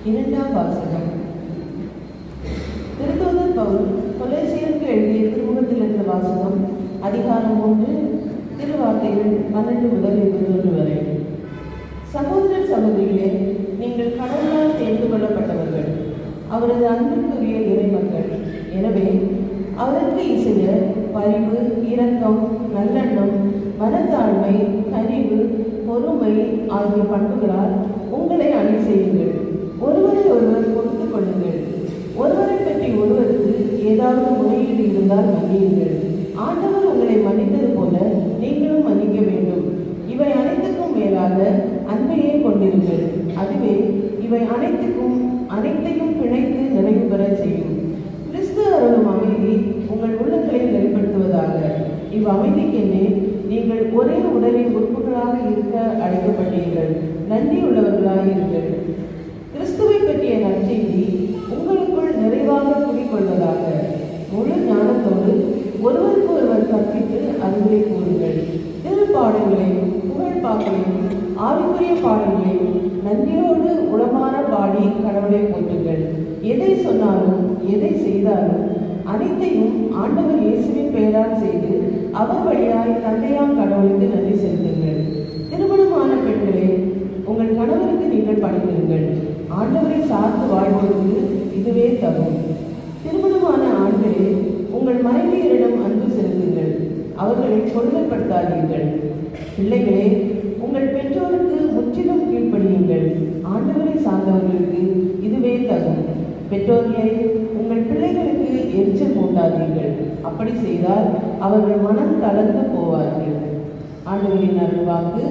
இரண்டாம் வாசகம். திருத்தூதர் பவுல் கொலோசியருக்கு எழுதிய திருமுகத்திலிருந்து வாசகம். அதிகாரம் 3, திருவார்த்தைகள் 12 முதல் 21 வரை. சகோதர சகோதரிகளே, நீங்கள் கடவுளால் தேர்ந்து கொள்ளப்பட்டவர்கள், அவரது அன்புக்குரிய இறைமக்கள். எனவே அவருக்கு இசைய பரிவு, இரக்கம், நல்லெண்ணம், மனத்தாழ்மை, கனிவு, பொறுமை ஆகிய பண்புகளால் உங்களை அணி செய்யுங்கள். ஒருவரை ஒருவர் பொறுத்து கொள்ளுங்கள். ஒருவரை பற்றி ஒருவருக்கு ஏதாவது முறையீடு இருந்தால் மன்னியுங்கள். ஆண்டவர் உங்களை மன்னித்தது போல நீங்களும் மன்னிக்க வேண்டும். இவை அனைத்துக்கும் மேலாக அன்பையே கொண்டிருங்கள். அதுவே இவை அனைத்தையும் பிணைத்து நிறைவு பெற செய்யும். கிறிஸ்து அருளும் அமைதி உங்கள் உள்ளங்களை வெளிப்படுத்துவதாக. இவ்வமைதிக்கென்னே நீங்கள் ஒரே உடலின் உறுப்புகளாக இருக்க அழைக்கப்பட்டீர்கள். நன்றியுள்ளவர்களாக இருங்கள். கிறிஸ்துவை பற்றிய நற்செய்தி உங்களுக்குள் நிறைவாக குடிக்கொள்வதாக. முழு ஞானத்தோடு ஒருவருக்கு ஒருவர் கற்பித்து அறிவுரை கூறுங்கள். திருப்பாடல்களையும் புகழ்பாக்களையும் ஆவிக்குரிய பாடல்களையும் நன்றியோடு உளமாற பாடி கடவுளை போற்றுங்கள். எதை சொன்னாலும் எதை செய்தாலும் அனைத்தையும் ஆண்டவர் இயேசுவின் பெயரால் செய்து அவர் வழியாய் தந்தையாம் கடவுளுக்கு நன்றி செலுத்துங்கள். திருமணமான பெண்களே, உங்கள் கணவருக்கு நீங்கள் பணிந்திருங்கள். ஆண்டவரை சார்ந்து வாழ்வதற்கு இதுவே தகும். திருமணமான ஆண்களே, உங்கள் மனைவியரிடம் அன்பு செலுத்துங்கள். அவர்களை கொடுமைப்படுத்தாதீர்கள். பிள்ளைகளே, உங்கள் பெற்றோருக்கு முற்றிலும் கீழ்ப்படியுங்கள். ஆண்டவரை சார்ந்தவர்களுக்கு இதுவே தகும். பெற்றோர்களே, உங்கள் பிள்ளைகளுக்கு எரிச்சல் மூட்டாதீர்கள். அப்படி செய்தால் அவர்கள் மனம் தளர்ந்து போவார்கள். ஆண்டவரின் அருள்வாக்கு.